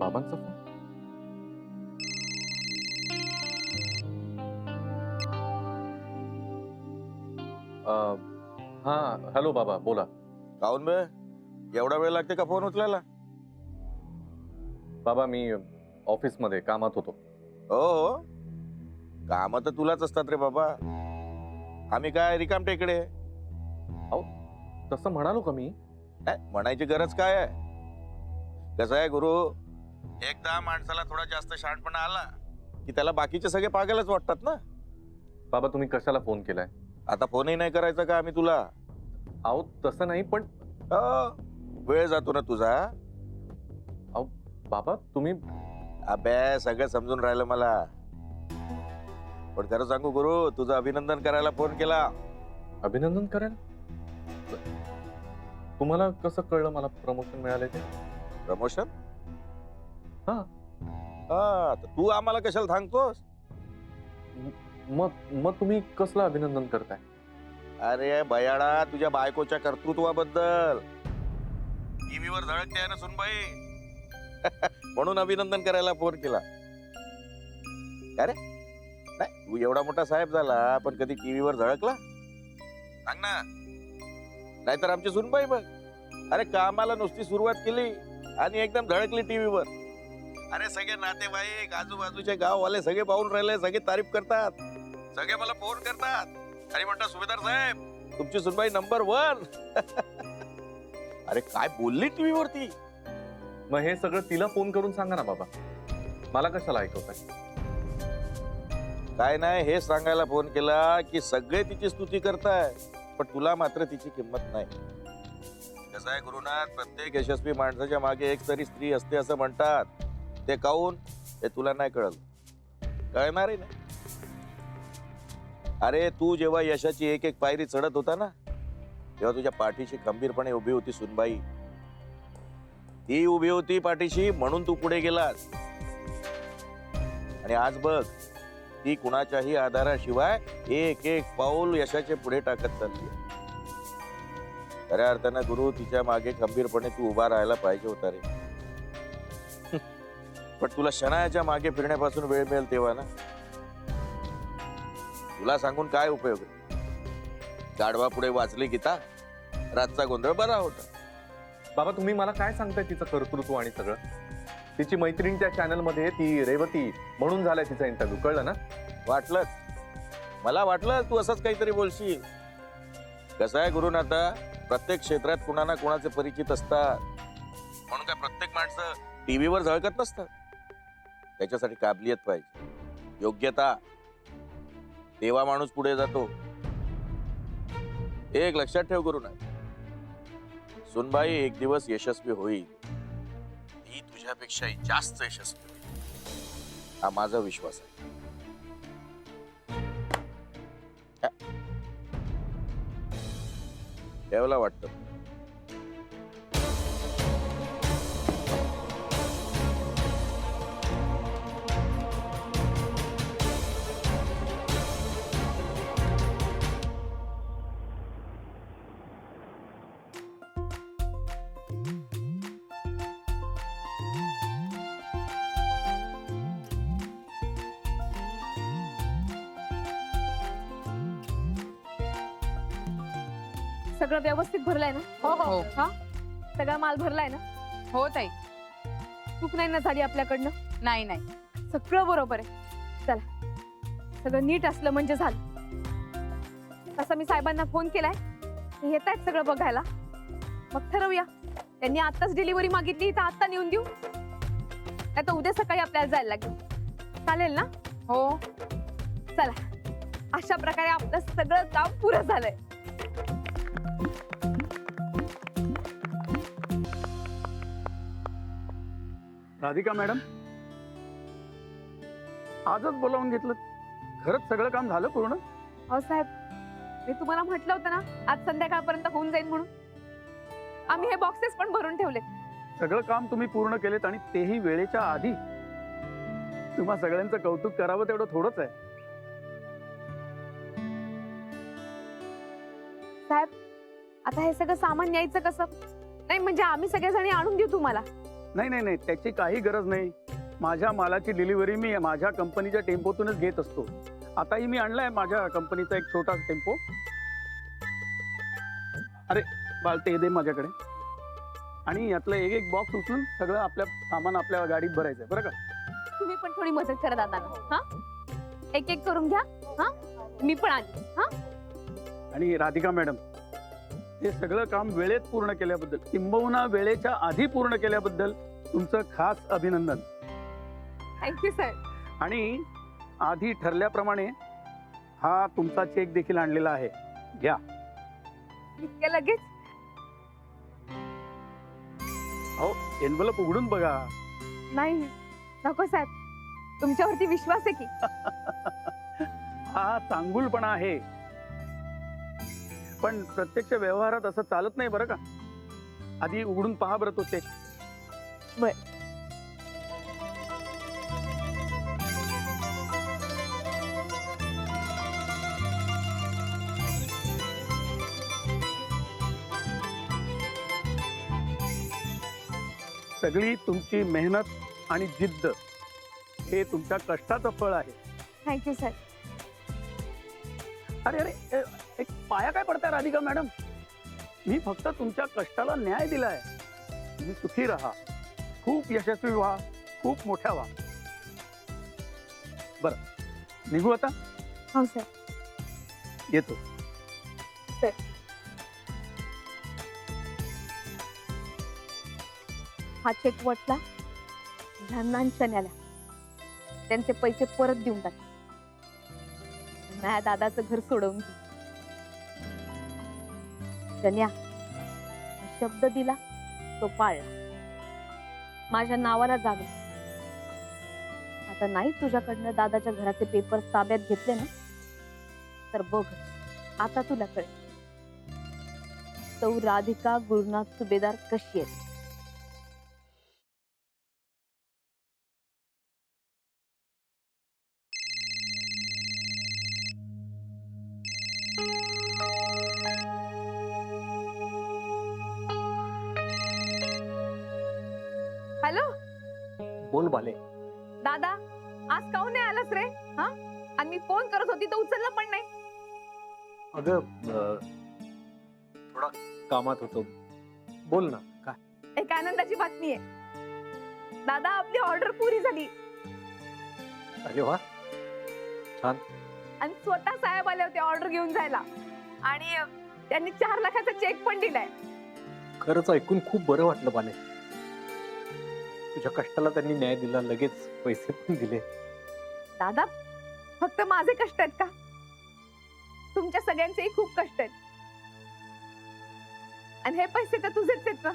बाबांचा फोन. हा, हॅलो बाबा, बोला. काऊन बे, एवढा वेळ लागते का फोन उचलायला? बाबा मी ऑफिसमध्ये कामात होतो. हो हो, काम तर तुलाच असतात रे बाबा. आम्ही काय रिकाम टेकडे? अहो, तसं म्हणालो का मी? म्हणायची गरज काय आहे? कसं आहे गुरु, एकदा माणसाला थोडा जास्त शहाणपणा आला की त्याला बाकीचे सगळे पागलच वाटतात ना. बाबा तुम्ही कशाला फोन केलाय? आता फोनही नाही करायचा का आम्ही तुला? अहो तसं नाही, पण वेळ जातो ना तुझा. अहो बाबा तुम्ही. अबे सगळं समजून राहिलं मला, पण खरं सांगू गुरु, तुझं अभिनंदन करायला फोन केला. अभिनंदन करायला? तुम्हाला कसं कळलं मला प्रमोशन मिळालंय ते? प्रमोशन? हा. हा, तर तू आम्हाला कशाला सांगतोस? मग तुम्ही कसलं अभिनंदन करताय? अरे बयाडा, तुझ्या बायकोच्या कर्तृत्वाबद्दल. टीव्हीवर झळकते आहे ना सुनबाई. म्हणून अभिनंदन करायला फोन केला. अरे नाही, तू एवढा मोठा साहेब झाला पण कधी टीव्हीवर झळकला? सांग ना. नाहीतर आमची सुनबाई बघ, अरे कामाला नुसती सुरुवात केली आणि एकदम झळकली टीव्हीवर. अरे सगळे नातेवाईक, आजूबाजूचे गाववाले सगळे पाहून राहिले, सगळे तारीफ करतात, सगळे मला फोन करतात आणि म्हणतात सुभेदार साहेब तुमची सुनबाई नंबर 1. अरे काय बोलली टीव्हीवरती? मग हे सगळं तिला फोन करून सांगा ना बाबा, मला कशाला ऐकवताय? काय नाही, हे सांगायला फोन केला की सगळे तिची स्तुती करताय पण तुला मात्र तिची किंमत नाही. कसं आहे गुरुनाथ, प्रत्येक यशस्वी माणसाच्या मागे एक तरी स्त्री असते असं म्हणतात. ते काऊन हे तुला नाही कळलं, कळणारही नाही. अरे तू जेव्हा यशाची एक एक पायरी चढत होता ना, तेव्हा तुझ्या पाठीशी खंबीरपणे उभी होती सुनबाई. ती उभी होती पाठीशी म्हणून तू पुढे गेलास. आणि आज बघ, ती कुणाच्याही आधाराशिवाय एक एक पाऊल यशाचे पुढे टाकत चालली. खऱ्या अर्थानं गुरु, तिच्या मागे खंबीरपणे तू उभा राहायला पाहिजे होता रे. पण तुला शनायाच्या मागे फिरण्यापासून वेळ मिळेल तेव्हा ना. तुला सांगून काय उपयोग आहे? गाढवा पुढे वाचली गीता, रातचा गोंधळ बरा होता. बाबा तुम्ही मला काय सांगताय तिचं कर्तृत्व आणि सगळं? तिची मैत्रीण त्या चॅनल मध्ये, ती रेवती म्हणून झालाय तिचा इंटरव्ह्यू, कळलं ना? वाटलं, मला वाटलं तू असंच काहीतरी बोलशील. कसं आहे गुरुनाथा, प्रत्येक क्षेत्रात कुणा ना कुणाचे परिचित असतात. म्हणून काय प्रत्येक माणसं टीव्हीवर झळकत नसतात. त्याच्यासाठी काबिलियत पाहिजे, योग्यता. तेव्हा माणूस पुढे जातो. एक लक्षात ठेव गुरुनाथ, सुनबाई एक दिवस यशस्वी होईल. ती तुझ्यापेक्षाही जास्त यशस्वी होईल, हा माझा विश्वास आहे. ठेवला वाटतं. सगळं व्यवस्थित भरलंय ना? हो हो हा, सगळा माल भरलाय ना? हो ताई. चूक नाही ना झाली आपल्याकडनं? नाही नाही, सगळं बरोबर आहे. चला, सगळं नीट असलं म्हणजे झालं. तसं मी साहेबांना फोन केलाय, ते येत आहेत सगळं बघायला. मग ठरवूया, त्यांनी आताच डिलिव्हरी मागितली तर आता नेऊन देऊ, नाही तर उद्या सकाळी आपल्याला जायला लागेल. चालेल ना? हो. चला, अशा प्रकारे आपलं सगळं काम पुरं झालंय. राधिका मॅडम, आजच बोलावून घेतलं, खरंच सगळं काम झालं पूर्ण? हो साहेब, मी तुम्हाला म्हटलं होतं ना आज संध्याकाळपर्यंत होऊन जाईल म्हणून. आम्ही हे बॉक्सेस पण भरून ठेवले. सगळं काम तुम्ही पूर्ण केलेत आणि तेही वेळेच्या आधी. तुम्हा सगळ्यांचं कौतुक करावं तेवढं थोडंच आहे. साहेब, आता हे सगळं सामान न्यायचं कसं? नाही म्हणजे आम्ही सगळेजणी आणून देऊ तुम्हाला. नाही नाही नाही, त्याची काही गरज नाही. माझ्या मालाची डिलिव्हरी मी माझ्या कंपनीच्या टेम्पोतूनच घेत असतो. आताही मी आणलाय माझ्या कंपनीचा एक छोटा टेम्पो. अरे बाळ, ते दे माझ्याकडे. आणि यातलं एक एक बॉक्स उचलून सगळं आपल्या सामान आपल्या गाडीत भरायचंय, बरं का? तुम्ही पण थोडी मदत करा दादांना. हा, एक एक करून घ्या. हा, मी पण आली. हा, आणि राधिका मॅडम, हे सगळं काम वेळेत पूर्ण केल्याबद्दल, किंबहुना वेळेच्या आधी पूर्ण केल्याबद्दल तुमचं खास अभिनंदन. Thank you sir. आणि आधी ठरल्याप्रमाणे हा तुमचा चेक देखील आणलेला आहे, घ्या. इतक्या लगेच? अहो, एनवलप उघडून बघा. नाही नको साहेब, तुमच्यावरती विश्वास आहे की. हा चांगुलपणा आहे, पण प्रत्यक्ष व्यवहारात असं चालत नाही, बरं का? आधी उघडून पहा बरं तो चेक. सगळी तुमची मेहनत आणि जिद्द हे तुमच्या कष्टाचं फळ आहे. Thank you sir. अरे अरे, एक पाया काय पडताय राधिका मॅडम? मी फक्त तुमच्या कष्टाला न्याय दिलाय. तुम्ही सुखी राहा, खूप यशस्वी व्हा, खूप मोठ्या व्हा. बरं, निघू आता? हो सर. येतो. हा चेक वटला धनांशन्याला, त्यांचे पैसे परत देऊन टाक. माझ्या दादाचं घर सोडवून घे. शन्या, शब्द दिला तो पाळला. माझ्या नावाला जागला. आता नाही तुझ्याकडनं दादाच्या घराचे पेपर ताब्यात घेतले ना, तर बघ आता तुला कळेल तो राधिका गुरुनाथ सुभेदार कशी आहे. हॅलो बोल बाले. दादा, आज काहून नाही आलास रे? हा, आणि मी फोन करत होती तर उचलला पण नाही. अगं थोडा कामात होतो. बोल ना. काय? एक आनंदाची बातमी आहे दादा, आपली ऑर्डर पुरी झाली. अरे वा, छान. आणि स्वतः साहेब आले होते ऑर्डर घेऊन जायला. आणि त्यांनी 4 लाखाचा चेक पण दिलाय. खरंच ऐकून खूप बरं वाटलं बाले. तुझ्या कष्टाला त्यांनी न्याय दिला, लगेच पैसे पण दिले. दादा, फक्त माझे कष्ट आहेत का? तुमच्या सगळ्यांचेही खूप कष्ट आहेत. आणि हे पैसे तर तुझेच आहेत ना.